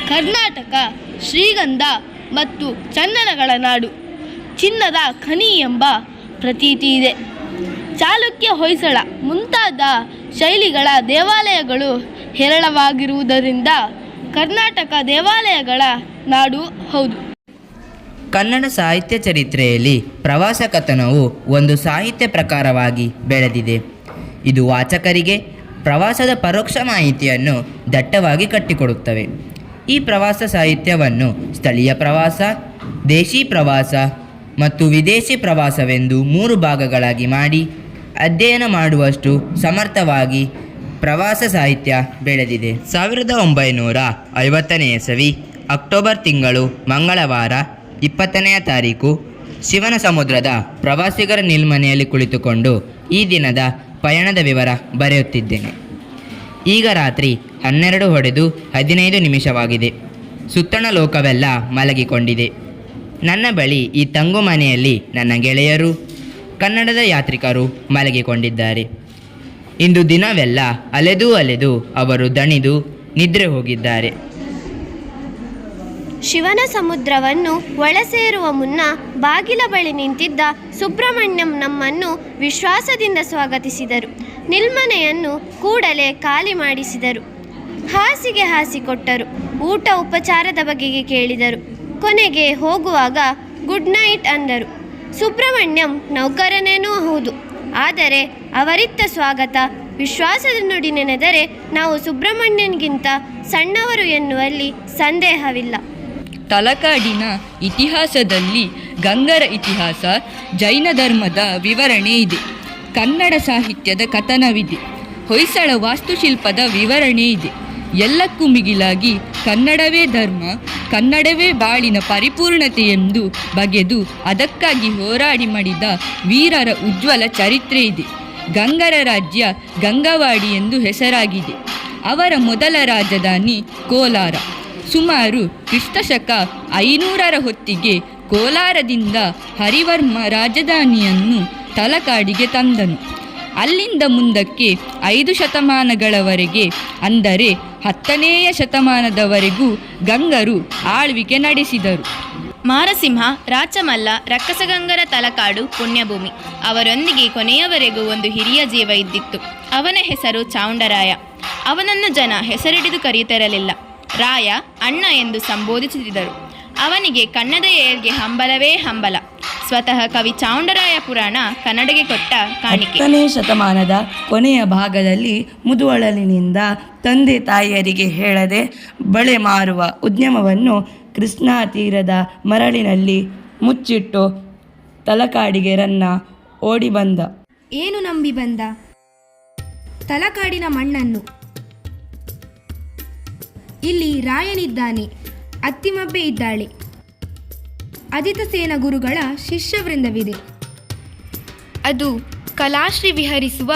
ಕರ್ನಾಟಕ ಶ್ರೀಗಂಧ ಮತ್ತು ಚಂದನಗಳ ನಾಡು, ಚಿನ್ನದ ಖನಿ ಎಂಬ ಪ್ರತೀತಿ ಇದೆ. ಚಾಲುಕ್ಯ, ಹೊಯ್ಸಳ ಮುಂತಾದ ಶೈಲಿಗಳ ದೇವಾಲಯಗಳು ಹೇರಳವಾಗಿರುವುದರಿಂದ ಕರ್ನಾಟಕ ದೇವಾಲಯಗಳ ನಾಡು ಹೌದು. ಕನ್ನಡ ಸಾಹಿತ್ಯ ಚರಿತ್ರೆಯಲ್ಲಿ ಪ್ರವಾಸ ಕಥನವು ಒಂದು ಸಾಹಿತ್ಯ ಪ್ರಕಾರವಾಗಿ ಬೆಳೆದಿದೆ. ಇದು ವಾಚಕರಿಗೆ ಪ್ರವಾಸದ ಪರೋಕ್ಷ ಮಾಹಿತಿಯನ್ನು ದಟ್ಟವಾಗಿ ಕಟ್ಟಿಕೊಡುತ್ತವೆ. ಈ ಪ್ರವಾಸ ಸಾಹಿತ್ಯವನ್ನು ಸ್ಥಳೀಯ ಪ್ರವಾಸ, ದೇಶಿ ಪ್ರವಾಸ ಮತ್ತು ವಿದೇಶಿ ಪ್ರವಾಸವೆಂದು 3 ಭಾಗಗಳಾಗಿ ಮಾಡಿ ಅಧ್ಯಯನ ಮಾಡುವಷ್ಟು ಸಮರ್ಥವಾಗಿ ಪ್ರವಾಸ ಸಾಹಿತ್ಯ ಬೆಳೆದಿದೆ. 1950ನೇ ಇಸವಿ ಅಕ್ಟೋಬರ್ ತಿಂಗಳು ಮಂಗಳವಾರ 20ನೇ ತಾರೀಕು ಶಿವನ ಸಮುದ್ರದ ಪ್ರವಾಸಿಗರ ನಿಲ್ಮನೆಯಲ್ಲಿ ಕುಳಿತುಕೊಂಡು ಈ ದಿನದ ಪಯಣದ ವಿವರ ಬರೆಯುತ್ತಿದ್ದೇನೆ. ಈಗ ರಾತ್ರಿ 12:15 ಸುತ್ತಣ ಲೋಕವೆಲ್ಲ ಮಲಗಿಕೊಂಡಿದೆ. ನನ್ನ ಬಳಿ ಈ ತಂಗು ಮನೆಯಲ್ಲಿ ನನ್ನ ಗೆಳೆಯರು, ಕನ್ನಡದ ಯಾತ್ರಿಕರು ಮಲಗಿಕೊಂಡಿದ್ದಾರೆ. ಇಂದು ದಿನವೆಲ್ಲ ಅಲೆದು ಅಲೆದು ಅವರು ದಣಿದು ನಿದ್ರೆ ಹೋಗಿದ್ದಾರೆ. ಶಿವನ ಸಮುದ್ರವನ್ನು ಒಳಸೇರುವ ಮುನ್ನ ಬಾಗಿಲ ಬಳಿ ನಿಂತಿದ್ದ ಸುಬ್ರಹ್ಮಣ್ಯಂ ನಮ್ಮನ್ನು ವಿಶ್ವಾಸದಿಂದ ಸ್ವಾಗತಿಸಿದರು. ನಿಲ್ಮನೆಯನ್ನು ಕೂಡಲೇ ಖಾಲಿ ಮಾಡಿಸಿದರು. ಹಾಸಿಗೆ ಹಾಸಿಕೊಟ್ಟರು. ಊಟ ಉಪಚಾರದ ಬಗೆಗೆ ಕೇಳಿದರು. ಕೊನೆಗೆ ಹೋಗುವಾಗ ಗುಡ್ ನೈಟ್ ಅಂದರು. ಸುಬ್ರಹ್ಮಣ್ಯಂ ನೌಕರನೇನೂ ಹೌದು, ಆದರೆ ಅವರಿತ್ತ ಸ್ವಾಗತ, ವಿಶ್ವಾಸದ ನುಡಿ ನೆನೆದರೆ ನಾವು ಸುಬ್ರಹ್ಮಣ್ಯನ್ಗಿಂತ ಸಣ್ಣವರು ಎನ್ನುವಲ್ಲಿ ಸಂದೇಹವಿಲ್ಲ. ತಲಕಾಡಿನ ಇತಿಹಾಸದಲ್ಲಿ ಗಂಗರ ಇತಿಹಾಸ, ಜೈನ ಧರ್ಮದ ವಿವರಣೆ ಇದೆ. ಕನ್ನಡ ಸಾಹಿತ್ಯದ ಕಥನವಿದೆ. ಹೊಯ್ಸಳ ವಾಸ್ತುಶಿಲ್ಪದ ವಿವರಣೆ ಇದೆ. ಎಲ್ಲಕ್ಕೂ ಮಿಗಿಲಾಗಿ ಕನ್ನಡವೇ ಧರ್ಮ, ಕನ್ನಡವೇ ಬಾಳಿನ ಪರಿಪೂರ್ಣತೆ ಎಂದು ಬಗೆದು ಅದಕ್ಕಾಗಿ ಹೋರಾಡಿ ಮಾಡಿದ ವೀರರ ಉಜ್ವಲ ಚರಿತ್ರೆ ಇದೆ. ಗಂಗರ ರಾಜ್ಯ ಗಂಗವಾಡಿ ಎಂದು ಹೆಸರಾಗಿದೆ. ಅವರ ಮೊದಲ ರಾಜಧಾನಿ ಕೋಲಾರ. ಸುಮಾರು ಕ್ರಿಸ್ತಶಕ 500ರ ಹೊತ್ತಿಗೆ ಕೋಲಾರದಿಂದ ಹರಿವರ್ಮ ರಾಜಧಾನಿಯನ್ನು ತಲಕಾಡಿಗೆ ತಂದನು. ಅಲ್ಲಿಂದ ಮುಂದಕ್ಕೆ 5 ಶತಮಾನಗಳವರೆಗೆ, ಅಂದರೆ 10ನೇಯ ಶತಮಾನದವರೆಗೂ ಗಂಗರು ಆಳ್ವಿಕೆ ನಡೆಸಿದರು. ಮಾರಸಿಂಹ, ರಾಚಮಲ್ಲ, ರಕ್ಕಸಗಂಗರ ತಲಕಾಡು ಪುಣ್ಯಭೂಮಿ. ಅವರೊಂದಿಗೆ ಕೊನೆಯವರೆಗೂ ಒಂದು ಹಿರಿಯ ಜೀವ ಇದ್ದಿತ್ತು. ಅವನ ಹೆಸರು ಚಾವುಂಡರಾಯ. ಅವನನ್ನು ಜನ ಹೆಸರಿಡಿದು ಕರೆಯುತ್ತಿರಲಿಲ್ಲ. ರಾಯ, ಅಣ್ಣ ಎಂದು ಸಂಬೋಧಿಸುತ್ತಿದ್ದರು. ಅವನಿಗೆ ಕನ್ನಡ ಏಳ್ಗೆ ಹಂಬಲವೇ ಹಂಬಲ. ಸ್ವತಃ ಕವಿ ಚಾವುಂಡರಾಯ ಪುರಾಣ ಕನ್ನಡಗೆ ಕೊಟ್ಟ ಕಾಣಿಕೆ. 10ನೇ ಶತಮಾನದ ಕೊನೆಯ ಭಾಗದಲ್ಲಿ ಮುದುವಳಲಿನಿಂದ ತಂದೆ ತಾಯಿಯರಿಗೆ ಹೇಳದೆ ಬಳೆ ಮಾರುವ ಉದ್ಯಮವನ್ನು ಕೃಷ್ಣಾ ತೀರದ ಮರಳಿನಲ್ಲಿ ಮುಚ್ಚಿಟ್ಟು ತಲಕಾಡಿಗೆ ರನ್ನ ಓಡಿ ಬಂದ. ಏನು ನಂಬಿ ಬಂದ? ತಲಕಾಡಿನ ಮಣ್ಣನ್ನು. ಇಲ್ಲಿ ರಾಯನಿದ್ದಾನೆ, ಅತ್ತಿಮಬ್ಬೆ ಇದ್ದಾಳೆ. ಅದಿತಸೇನ ಗುರುಗಳ ಶಿಷ್ಯವೃಂದವಿದೆ. ಅದು ಕಲಾಶ್ರೀ ವಿಹರಿಸುವ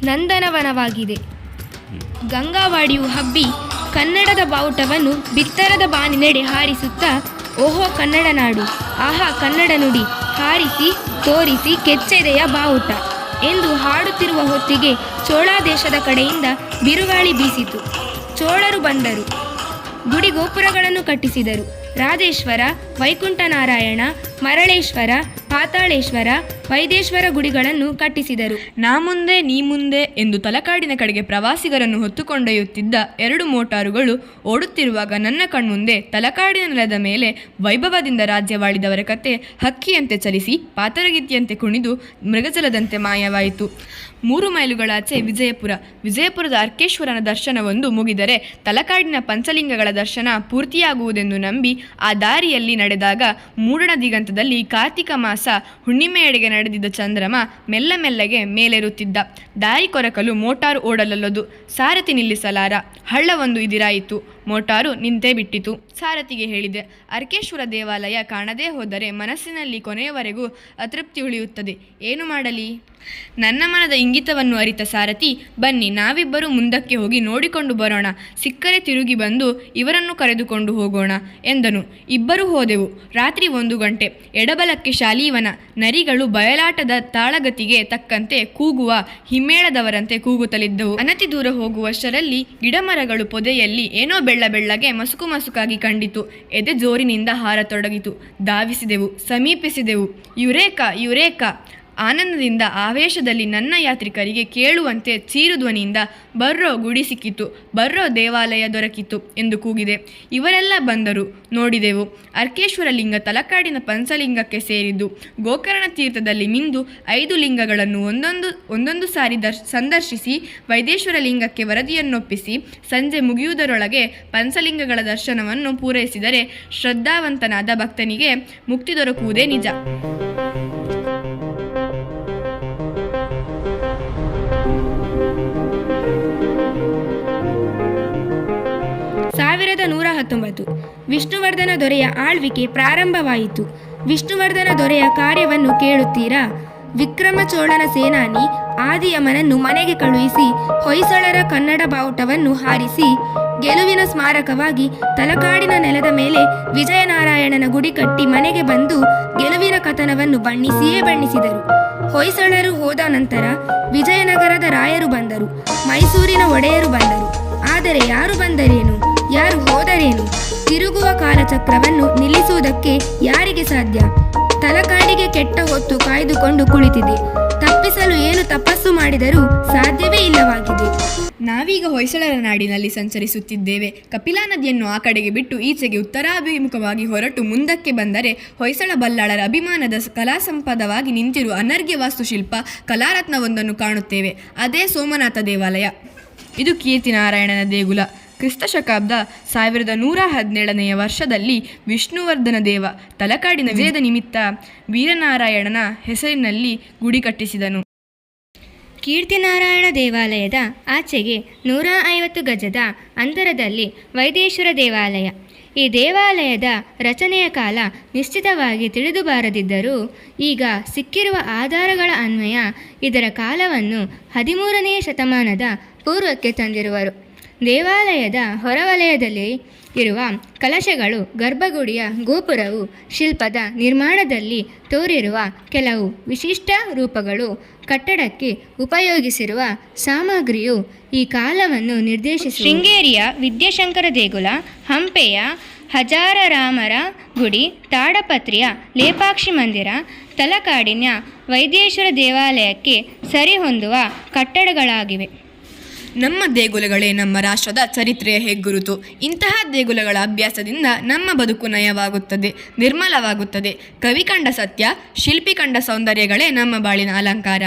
ನಂದನವನವಾಗಿದೆ. ಗಂಗಾವಾಡಿಯು ಹಬ್ಬಿ ಕನ್ನಡದ ಬಾವುಟವನ್ನು ಬಿತ್ತರದ ಬಾನಿನೆಡೆ ಹಾರಿಸುತ್ತಾ ಓಹೋ ಕನ್ನಡ ನಾಡು, ಆಹಾ ಕನ್ನಡ ನುಡಿ, ಹಾರಿಸಿ ತೋರಿಸಿ ಕೆಚ್ಚೆದೆಯ ಬಾವುಟ ಎಂದು ಹಾಡುತ್ತಿರುವ ಹೊತ್ತಿಗೆ ಚೋಳಾದೇಶದ ಕಡೆಯಿಂದ ಬಿರುಗಾಳಿ ಬೀಸಿತು. ಚೋಳರು ಬಂದರು. ಗುಡಿ ಗೋಪುರಗಳನ್ನು ಕಟ್ಟಿಸಿದರು. ರಾಜೇಶ್ವರ, ವೈಕುಂಠನಾರಾಯಣ, ಮರಳೇಶ್ವರ, ಪಾತಾಳೇಶ್ವರ, ವೈದೇಶ್ವರ ಗುಡಿಗಳನ್ನು ಕಟ್ಟಿಸಿದರು. ನಾ ಮುಂದೆ ನೀ ಮುಂದೆ ಎಂದು ತಲಕಾಡಿನ ಕಡೆಗೆ ಪ್ರವಾಸಿಗರನ್ನು ಹೊತ್ತುಕೊಂಡೊಯ್ಯುತ್ತಿದ್ದ 2 ಮೋಟಾರುಗಳು ಓಡುತ್ತಿರುವಾಗ ನನ್ನ ಕಣ್ಮುಂದೆ ತಲಕಾಡಿನ ನೆಲದ ಮೇಲೆ ವೈಭವದಿಂದ ರಾಜ್ಯವಾಳಿದವರ ಕತೆ ಹಕ್ಕಿಯಂತೆ ಚಲಿಸಿ ಪಾತರಗಿತ್ತಿಯಂತೆ ಕುಣಿದು ಮೃಗಜಲದಂತೆ ಮಾಯವಾಯಿತು. 3 ಮೈಲುಗಳಾಚೆ ವಿಜಯಪುರ. ವಿಜಯಪುರದ ಅರ್ಕೇಶ್ವರನ ದರ್ಶನವೊಂದು ಮುಗಿದರೆ ತಲಕಾಡಿನ ಪಂಚಲಿಂಗಗಳ ದರ್ಶನ ಪೂರ್ತಿಯಾಗುವುದೆಂದು ನಂಬಿ ಆ ದಾರಿಯಲ್ಲಿ ನಡೆದಾಗ ಮೂಡಣ ದಿಗಂತದಲ್ಲಿ ಕಾರ್ತಿಕ ಮಾಸ ಹುಣ್ಣಿಮೆಯೆಡೆಗೆ ನಡೆದಿದ್ದ ಚಂದ್ರಮ ಮೆಲ್ಲ ಮೆಲ್ಲಗೆ ಮೇಲೇರುತ್ತಿದ್ದ. ದಾರಿ ಕೊರಕಲು ಮೋಟಾರು ಓಡಲಲ್ಲದು. ಸಾರಥಿ ನಿಲ್ಲಿಸಲಾರ. ಹಳ್ಳವೊಂದು ಇದಿರಾಯಿತು. ಮೋಟಾರು ನಿಂತೇ ಬಿಟ್ಟಿತು. ಸಾರಥಿಗೆ ಹೇಳಿದೆ, ಅರ್ಕೇಶ್ವರ ದೇವಾಲಯ ಕಾಣದೇ ಹೋದರೆ ಮನಸ್ಸಿನಲ್ಲಿ ಕೊನೆಯವರೆಗೂ ಅತೃಪ್ತಿ ಉಳಿಯುತ್ತದೆ. ಏನು ಮಾಡಲಿ? ನನ್ನ ಮನದ ಇಂಗಿತವನ್ನು ಅರಿತ ಸಾರಥಿ, ಬನ್ನಿ ನಾವಿಬ್ಬರು ಮುಂದಕ್ಕೆ ಹೋಗಿ ನೋಡಿಕೊಂಡು ಬರೋಣ, ಸಿಕ್ಕರೆ ತಿರುಗಿ ಬಂದು ಇವರನ್ನು ಕರೆದುಕೊಂಡು ಹೋಗೋಣ ಎಂದನು. ಇಬ್ಬರು ಹೋದೆವು. ರಾತ್ರಿ 1 ಗಂಟೆ. ಎಡಬಲಕ್ಕೆ ಶಾಲೀವನ. ನರಿಗಳು ಬಯಲಾಟದ ತಾಳಗತಿಗೆ ತಕ್ಕಂತೆ ಕೂಗುವ ಹಿಮ್ಮೇಳದವರಂತೆ ಕೂಗುತ್ತಲಿದ್ದವು. ಅನತಿ ದೂರ ಹೋಗುವಷ್ಟರಲ್ಲಿ ಗಿಡಮರಗಳು ಪೊದೆಯಲ್ಲಿ ಏನೋ ಬೆಳ್ಳಗೆ ಮಸುಕಾಗಿ ಕಂಡಿತು. ಎದೆ ಜೋರಿನಿಂದ ಹಾರತೊಡಗಿತು. ಧಾವಿಸಿದೆವು, ಸಮೀಪಿಸಿದೆವು. Eureka, Eureka! ಆನಂದದಿಂದ ಆವೇಶದಲ್ಲಿ ನನ್ನ ಯಾತ್ರಿಕರಿಗೆ ಕೇಳುವಂತೆ ಚೀರುಧ್ವನಿಯಿಂದ ಬರ್ರೋ, ಗುಡಿ ಸಿಕ್ಕಿತು, ಬರ್ರೋ, ದೇವಾಲಯ ದೊರಕಿತು ಎಂದು ಕೂಗಿದೆ. ಇವರೆಲ್ಲ ಬಂದರು. ನೋಡಿದೆವು. ಅರ್ಕೇಶ್ವರ ಲಿಂಗ ತಲಕಾಡಿನ ಪಂಚಲಿಂಗಕ್ಕೆ ಸೇರಿದ್ದು. ಗೋಕರ್ಣ ತೀರ್ಥದಲ್ಲಿ ಮಿಂದು 5 ಲಿಂಗಗಳನ್ನು ಒಂದೊಂದು ಸಾರಿ ಸಂದರ್ಶಿಸಿ ವೈದೇಶ್ವರ ಲಿಂಗಕ್ಕೆ ವರದಿಯನ್ನೊಪ್ಪಿಸಿ ಸಂಜೆ ಮುಗಿಯುವುದರೊಳಗೆ ಪಂಚಲಿಂಗಗಳ ದರ್ಶನವನ್ನು ಪೂರೈಸಿದರೆ ಶ್ರದ್ಧಾವಂತನಾದ ಭಕ್ತನಿಗೆ ಮುಕ್ತಿ ದೊರಕುವುದೇ ನಿಜ. ಸಾವಿರದ 119 ವಿಷ್ಣುವರ್ಧನ ದೊರೆಯ ಆಳ್ವಿಕೆ ಪ್ರಾರಂಭವಾಯಿತು. ವಿಷ್ಣುವರ್ಧನ ದೊರೆಯ ಕಾರ್ಯವನ್ನು ಕೇಳುತ್ತೀರಾ? ವಿಕ್ರಮ ಚೋಳನ ಸೇನಾನಿ ಆದಿಯಮನನ್ನು ಮನೆಗೆ ಕಳುಹಿಸಿ ಹೊಯ್ಸಳರ ಕನ್ನಡ ಬಾವುಟವನ್ನು ಹಾರಿಸಿ ಗೆಲುವಿನ ಸ್ಮಾರಕವಾಗಿ ತಲಕಾಡಿನ ನೆಲದ ಮೇಲೆ ವಿಜಯನಾರಾಯಣನ ಗುಡಿ ಕಟ್ಟಿ ಮನೆಗೆ ಬಂದು ಗೆಲುವಿನ ಕಥನವನ್ನು ಬಣ್ಣಿಸಿದರು. ಹೊಯ್ಸಳರು ಹೋದ ನಂತರ ವಿಜಯನಗರದ ರಾಯರು ಬಂದರು, ಮೈಸೂರಿನ ಒಡೆಯರು ಬಂದರು. ಆದರೆ ಯಾರು ಬಂದರೇನು, ಯಾರು ಹೋದರೇನು? ತಿರುಗುವ ಕಾಲಚಕ್ರವನ್ನು ನಿಲ್ಲಿಸುವುದಕ್ಕೆ ಯಾರಿಗೆ ಸಾಧ್ಯ? ತಲಕಾಡಿಗೆ ಕೆಟ್ಟ ಹೊತ್ತು ಕಾಯ್ದುಕೊಂಡು ಕುಳಿತಿದೆ. ತಪ್ಪಿಸಲು ಏನು ತಪಸ್ಸು ಮಾಡಿದರೂ ಸಾಧ್ಯವೇ ಇಲ್ಲವಾಗಿದೆ. ನಾವೀಗ ಹೊಯ್ಸಳರ ನಾಡಿನಲ್ಲಿ ಸಂಚರಿಸುತ್ತಿದ್ದೇವೆ. ಕಪಿಲಾ ನದಿಯನ್ನು ಆ ಕಡೆಗೆ ಬಿಟ್ಟು ಈಚೆಗೆ ಉತ್ತರಾಭಿಮುಖವಾಗಿ ಹೊರಟು ಮುಂದಕ್ಕೆ ಬಂದರೆ ಹೊಯ್ಸಳ ಬಲ್ಲಾಳರ ಅಭಿಮಾನದ ಕಲಾ ಸಂಪದವಾಗಿ ನಿಂತಿರುವ ಅನರ್ಘ್ಯ ವಾಸ್ತುಶಿಲ್ಪ ಕಲಾರತ್ನವೊಂದನ್ನು ಕಾಣುತ್ತೇವೆ. ಅದೇ ಸೋಮನಾಥ ದೇವಾಲಯ. ಇದು ಕೀರ್ತಿನಾರಾಯಣನ ದೇಗುಲ. ಕ್ರಿಸ್ತಶಕಾಬ್ದ 1117ನೇ ವರ್ಷದಲ್ಲಿ ವಿಷ್ಣುವರ್ಧನ ದೇವ ತಲಕಾಡಿನ ವಿಜಯದ ನಿಮಿತ್ತ ವೀರನಾರಾಯಣನ ಹೆಸರಿನಲ್ಲಿ ಗುಡಿ ಕಟ್ಟಿಸಿದನು. ಕೀರ್ತಿನಾರಾಯಣ ದೇವಾಲಯದ ಆಚೆಗೆ 150 ಗಜದ ಅಂತರದಲ್ಲಿ ವೈದೇಶ್ವರ ದೇವಾಲಯ. ಈ ದೇವಾಲಯದ ರಚನೆಯ ಕಾಲ ನಿಶ್ಚಿತವಾಗಿ ತಿಳಿದುಬಾರದಿದ್ದರೂ ಈಗ ಸಿಕ್ಕಿರುವ ಆಧಾರಗಳ ಅನ್ವಯ ಇದರ ಕಾಲವನ್ನು 13ನೇ ಶತಮಾನದ ಪೂರ್ವಕ್ಕೆ ತಂದಿರುವರು. ದೇವಾಲಯದ ಹೊರವಲಯದಲ್ಲಿ ಇರುವ ಕಲಶಗಳು, ಗರ್ಭಗುಡಿಯ ಗೋಪುರವು, ಶಿಲ್ಪದ ನಿರ್ಮಾಣದಲ್ಲಿ ತೋರಿರುವ ಕೆಲವು ವಿಶಿಷ್ಟ ರೂಪಗಳು, ಕಟ್ಟಡಕ್ಕೆ ಉಪಯೋಗಿಸಿರುವ ಸಾಮಗ್ರಿಯು ಈ ಕಾಲವನ್ನು ನಿರ್ದೇಶಿಸಿ ಶೃಂಗೇರಿಯ ವಿದ್ಯಾಶಂಕರ ದೇಗುಲ, ಹಂಪೆಯ ಹಜಾರರಾಮರ ಗುಡಿ, ತಾಡಪತ್ರಿಯ ಲೇಪಾಕ್ಷಿ ಮಂದಿರ, ತಲಕಾಡಿನ ವೈದೇಶ್ವರ ದೇವಾಲಯಕ್ಕೆ ಸರಿಹೊಂದುವ ಕಟ್ಟಡಗಳಾಗಿವೆ. ನಮ್ಮ ದೇಗುಲಗಳೇ ನಮ್ಮ ರಾಷ್ಟ್ರದ ಚರಿತ್ರೆಯ ಹೆಗ್ಗುರುತು. ಇಂತಹ ದೇಗುಲಗಳ ಅಭ್ಯಾಸದಿಂದ ನಮ್ಮ ಬದುಕು ನಯವಾಗುತ್ತದೆ, ನಿರ್ಮಲವಾಗುತ್ತದೆ. ಕವಿ ಕಂಡ ಸತ್ಯ, ಶಿಲ್ಪಿ ಕಂಡ ಸೌಂದರ್ಯಗಳೇ ನಮ್ಮ ಬಾಳಿನ ಅಲಂಕಾರ.